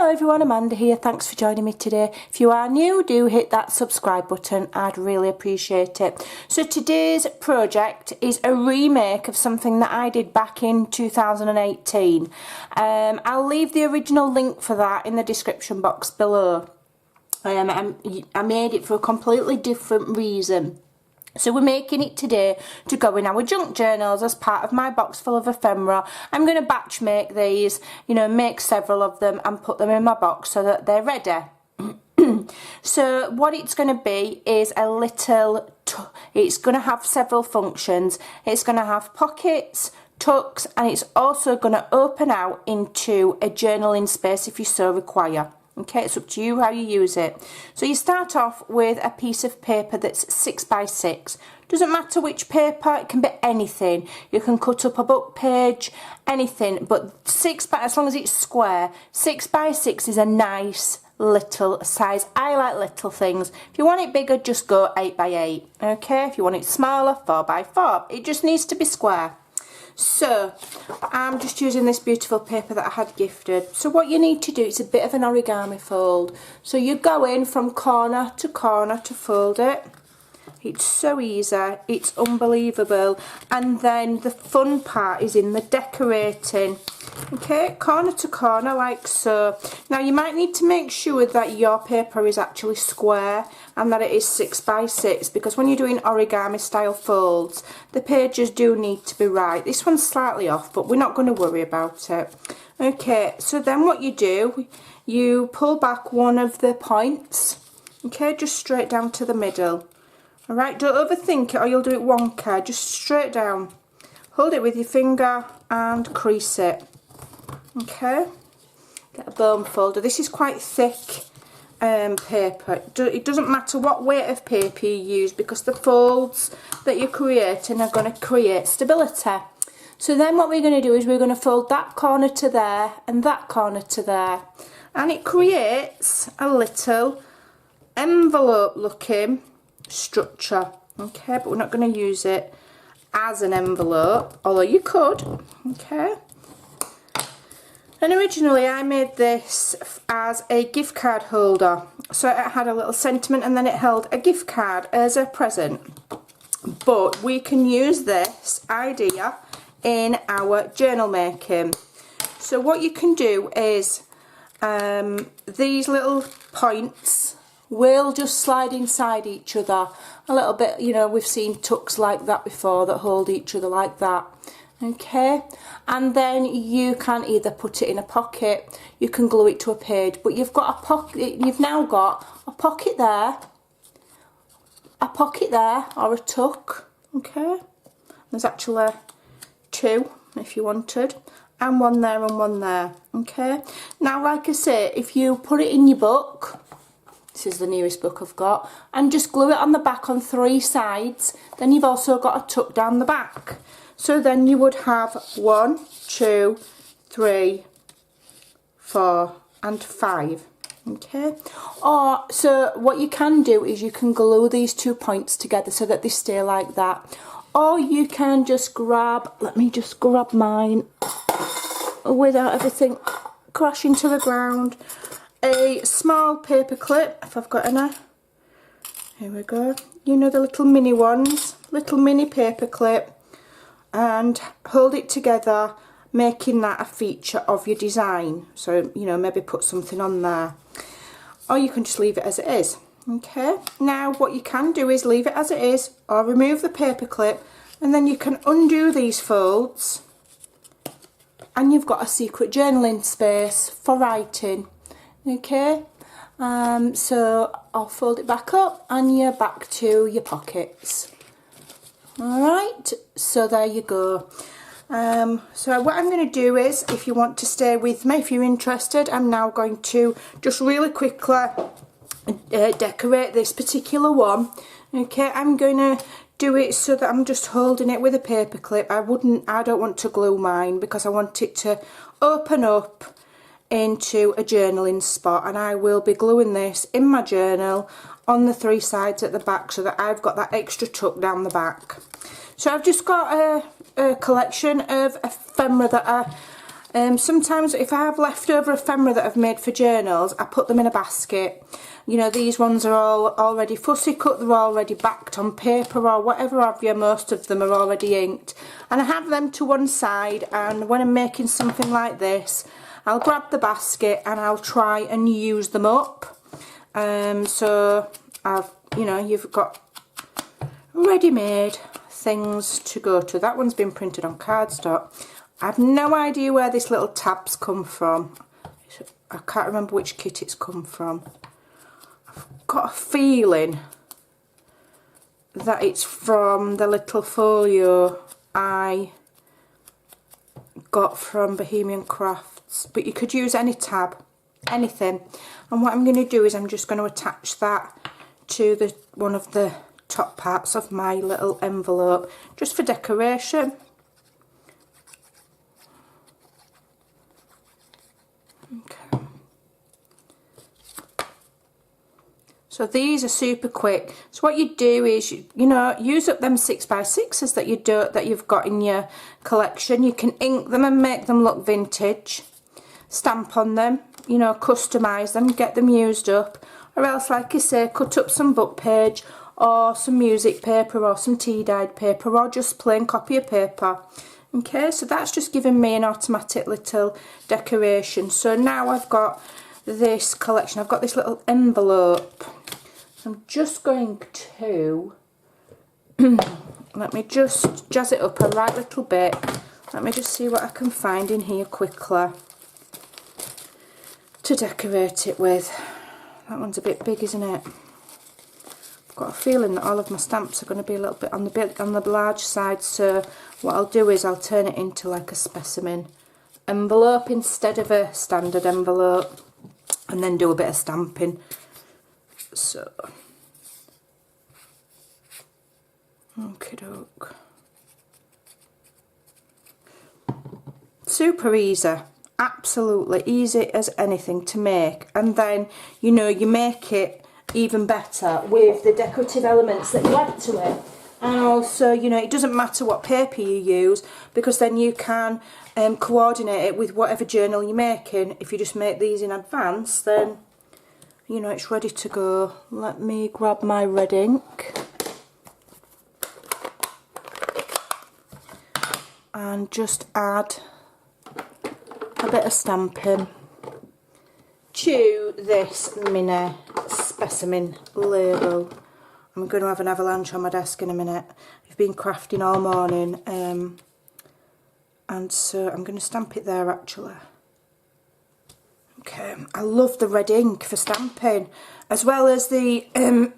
Hello everyone, Amanda here. Thanks for joining me today. If you are new, do hit that subscribe button. I'd really appreciate it. So today's project is a remake of something that I did back in 2018. I'll leave the original link for that in the description box below. I made it for a completely different reason. So we're making it today to go in our junk journals as part of my box full of ephemera. I'm going to batch make these, make several of them and put them in my box so that they're ready. So what it's going to be is a little, it's going to have several functions. It's going to have pockets, tucks, and it's also going to open out into a journaling space if you so require. Okay, it's up to you how you use it. So you start off with a piece of paper that's 6 by 6. Doesn't matter which paper, it can be anything. You can cut up a book page, anything, but as long as it's square, 6 by 6 is a nice little size. I like little things. If you want it bigger, just go 8 by 8. Okay, if you want it smaller, 4 by 4. It just needs to be square. So I'm just using this beautiful paper that I had gifted. So what you need to do is a bit of an origami fold. So you go in from corner to fold it. It's so easy, it's unbelievable. And then the fun part is in the decorating. Okay, corner to corner like so. Now you might need to make sure that your paper is actually square and that it is 6 by 6, because when you're doing origami style folds, the pages do need to be right. This one's slightly off, but we're not going to worry about it. Okay, so then what you do, you pull back one of the points, okay, just straight down to the middle. Alright, don't overthink it or you'll do it wonky, just straight down. Hold it with your finger and crease it. Okay, get a bone folder. This is quite thick paper. It doesn't matter what weight of paper you use, because the folds that you're creating are going to create stability. So then what we're going to do is we're going to fold that corner to there and that corner to there, and it creates a little envelope looking structure. Okay, but we're not going to use it as an envelope, although you could. Okay, and originally I made this as a gift card holder, so it had a little sentiment and then it held a gift card as a present. But we can use this idea in our journal making. So what you can do is these little points will just slide inside each other a little bit. We've seen tucks like that before that hold each other like that. Okay, and then you can either put it in a pocket, you can glue it to a page, but you've got a pocket. You've now got a pocket there, or a tuck. Okay, there's actually two if you wanted, and one there and one there. Okay, now like I say, if you put it in your book, this is the nearest book I've got, and just glue it on the back on 3 sides, then you've also got a tuck down the back. So then you would have 1, 2, 3, 4 and 5. Okay, or so what you can do is you can glue these 2 points together so that they stay like that, or you can just grab, let me just grab mine without everything crashing to the ground, a small paper clip if I've got any. Here we go, the little mini ones, little mini paper clip, and hold it together, making that a feature of your design. So maybe put something on there, or you can just leave it as it is. Okay, now what you can do is leave it as it is or remove the paper clip, and then you can undo these folds and you've got a secret journaling space for writing. Okay, so I'll fold it back up and you're back to your pockets. Alright, so there you go. So what I'm going to do is, if you want to stay with me, if you're interested, I'm now going to just really quickly decorate this particular one. Okay, I'm going to do it so that I'm just holding it with a paper clip. I don't want to glue mine because I want it to open up into a journaling spot, and I will be gluing this in my journal on the 3 sides at the back so that I've got that extra tuck down the back. So I've just got a collection of ephemera that Sometimes if I have leftover ephemera that I've made for journals, I put them in a basket. You know, these ones are all already fussy cut, they're already backed on paper or whatever have you. Most of them are already inked. And I have them to one side, and when I'm making something like this, I'll grab the basket and I'll try and use them up. So you know, you've got ready-made things to go to. That one's been printed on cardstock. I have no idea where this little tabs come from. I can't remember which kit it's come from. I've got a feeling that it's from the little folio I got from Bohemian Crafts, but you could use any tab, anything. And what I'm going to do is I'm just going to attach that to one of the top parts of my little envelope, just for decoration. Okay. So these are super quick. So what you do is you know, use up them 6x6s that you've got in your collection. You can ink them and make them look vintage. Stamp on them, you know, customise them, get them used up. Or else, like I say, cut up some book page or some music paper or some tea dyed paper or just plain copy of paper. Okay, so that's just giving me an automatic little decoration. So now I've got this collection, I've got this little envelope. So I'm just going to, let me just jazz it up a right little bit. Let me just see what I can find in here quickly to decorate it with. That one's a bit big, isn't it? I've got a feeling that all of my stamps are going to be a little bit on the large side, so what I'll do is I'll turn it into like a specimen envelope instead of a standard envelope, and then do a bit of stamping. So, okie doke. Super easy. Absolutely easy as anything to make, and then you know, you make it even better with the decorative elements that you add to it. And also, you know, it doesn't matter what paper you use, because then you can coordinate it with whatever journal you're making. If you just make these in advance, then you know it's ready to go. Let me grab my red ink and just add a bit of stamping to this mini specimen label. I'm going to have an avalanche on my desk in a minute. I've been crafting all morning, and so I'm going to stamp it there actually. Okay, I love the red ink for stamping, as well as the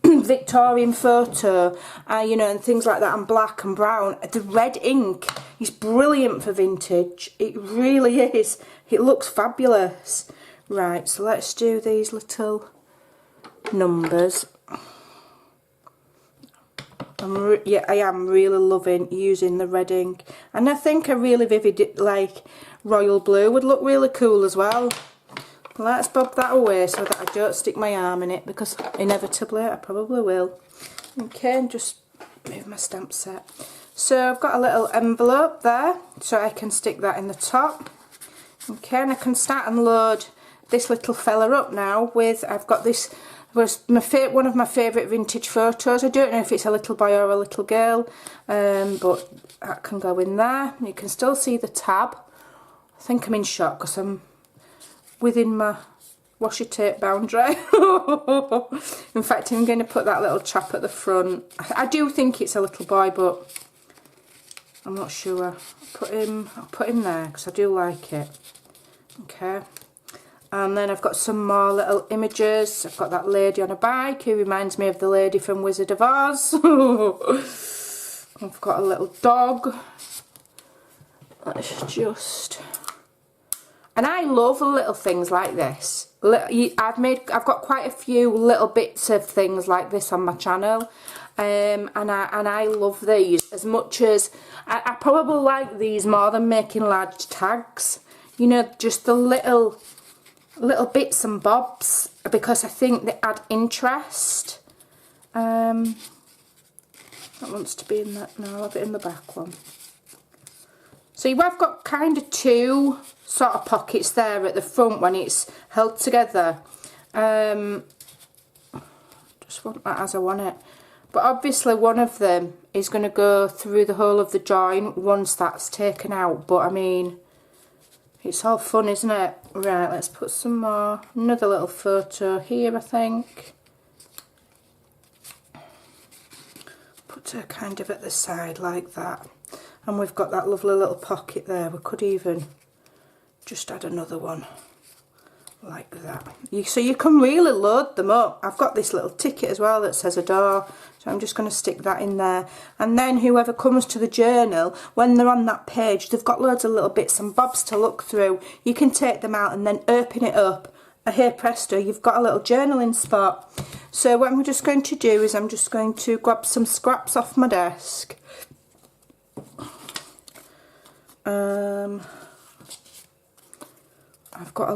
Victorian photo, you know, and things like that, and black and brown. The red ink is brilliant for vintage. It really is. It looks fabulous. Right, so let's do these little numbers. Yeah, I am really loving using the red ink, and I think a really vivid, like royal blue, would look really cool as well. Let's bob that away so that I don't stick my arm in it, because inevitably I probably will. Okay, and just move my stamp set. So I've got a little envelope there, so I can stick that in the top. Okay, and I can start and load this little fella up now with, I've got this, was one of my favourite vintage photos. I don't know if it's a little boy or a little girl, but that can go in there. You can still see the tab. I think I'm in shock because I'm within my washi tape boundary. In fact, I'm going to put that little chap at the front. I do think it's a little boy, but I'm not sure. I'll put him there because I do like it. Okay. And then I've got some more little images. I've got that lady on a bike who reminds me of the lady from Wizard of Oz. I've got a little dog. Let's just... And I love little things like this. I've got quite a few little bits of things like this on my channel, and I love these as much as I probably like these more than making large tags. You know, just the little bits and bobs, because I think they add interest. That wants to be in that. No, I'll have it in the back one. So I've got kind of two sort of pockets there at the front when it's held together. Just want that as I want it. But obviously one of them is going to go through the whole of the join once that's taken out. But I mean, it's all fun, isn't it? Right, let's put some more. Another little photo here, I think. Put her kind of at the side like that. And we've got that lovely little pocket there. We could even just add another one like that. So you can really load them up. I've got this little ticket as well that says adore, so I'm just going to stick that in there. And then whoever comes to the journal, when they're on that page, they've got loads of little bits and bobs to look through. You can take them out and then open it up, and here presto, you've got a little journaling spot. So what I'm just going to do is I'm just going to grab some scraps off my desk. I've got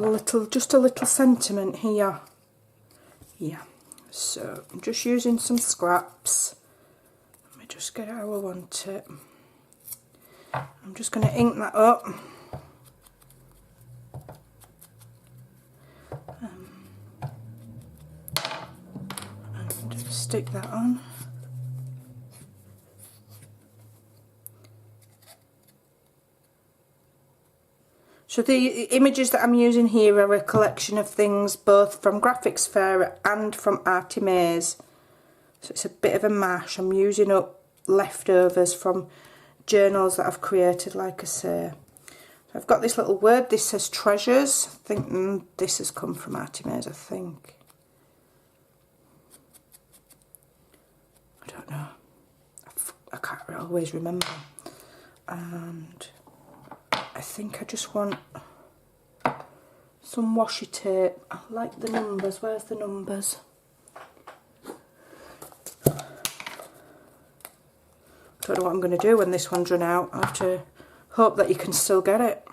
just a little sentiment here. Yeah, so I'm just using some scraps. Let me just get it how I want it. I'm just going to ink that up. And just stick that on. So the images that I'm using here are a collection of things both from Graphics Fair and from Arty Maze. So it's a bit of a mash. I'm using up leftovers from journals that I've created, like I say. So I've got this little word, this says treasures. I think this has come from Arty Maze, I think. I don't know. I can't always remember. And I think I just want some washi tape. I like the numbers. Where's the numbers? Don't know what I'm going to do when this one's run out. I have to hope that you can still get it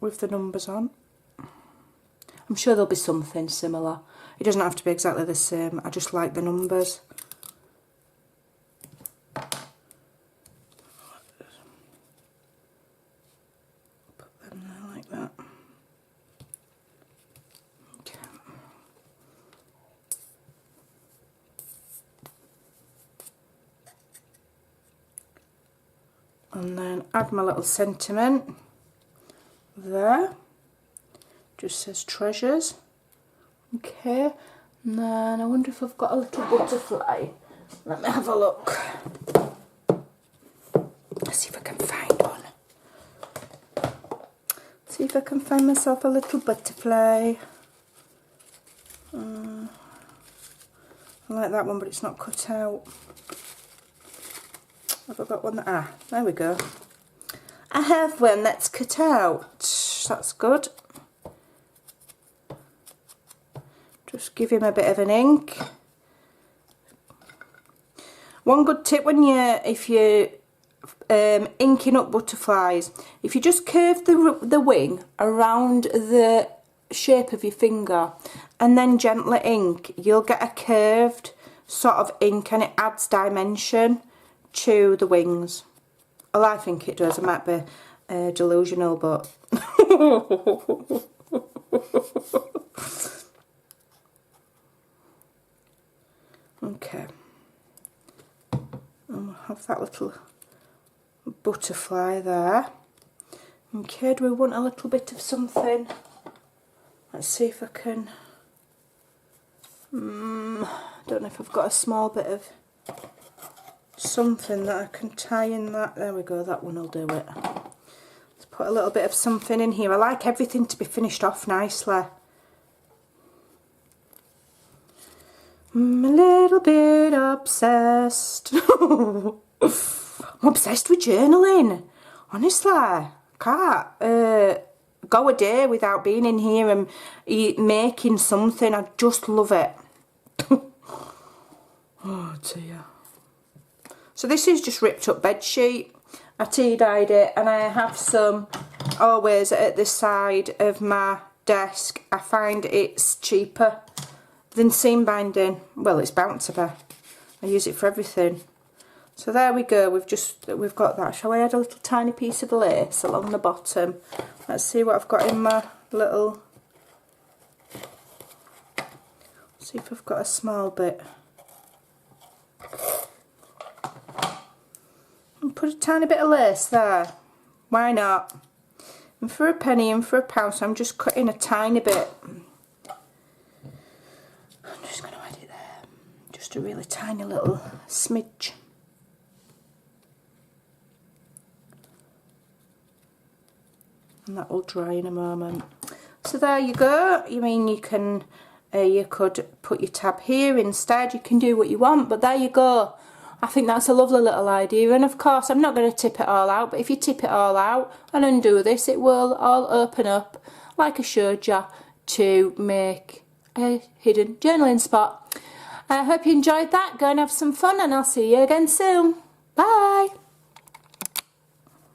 with the numbers on. I'm sure there'll be something similar. It doesn't have to be exactly the same. I just like the numbers. And then add my little sentiment there. Just says treasures. Okay, and then I wonder if I've got a little butterfly. Let me have a look. Let's see if I can find one. See if I can find myself a little butterfly. I like that one, but it's not cut out. Have I got one that, there we go. I have one that's cut out. That's good. Just give him a bit of an ink. One good tip if you're inking up butterflies, if you just curve the wing around the shape of your finger and then gently ink, you'll get a curved sort of ink and it adds dimension to the wings. Well, I think it does. I might be delusional, but okay. And we'll have that little butterfly there. Okay, do we want a little bit of something? Let's see if I can. Don't know if I've got a small bit of something that I can tie in that. There we go, that one will do it. Let's put a little bit of something in here. I like everything to be finished off nicely. I'm a little bit obsessed. I'm obsessed with journaling. Honestly, I can't go a day without being in here and making something. I just love it. Oh dear. So this is just ripped up bed sheet. I tea dyed it, and I have some always at the side of my desk. I find it's cheaper than seam binding. Well, it's bound to be. I use it for everything. So there we go, we've got that. Shall I add a little tiny piece of lace along the bottom? Let's see what I've got in my little, see if I've got a small bit. And put a tiny bit of lace there, why not? And for a penny and for a pound, so I'm just cutting a tiny bit. I'm just going to add it there, just a really tiny little smidge. And that will dry in a moment. So there you go. You mean you can, you could put your tab here instead. You can do what you want, but there you go. I think that's a lovely little idea. And of course, I'm not going to tip it all out, but if you tip it all out and undo this, it will all open up like I showed you to make a hidden journaling spot. I hope you enjoyed that. Go and have some fun, and I'll see you again soon. Bye.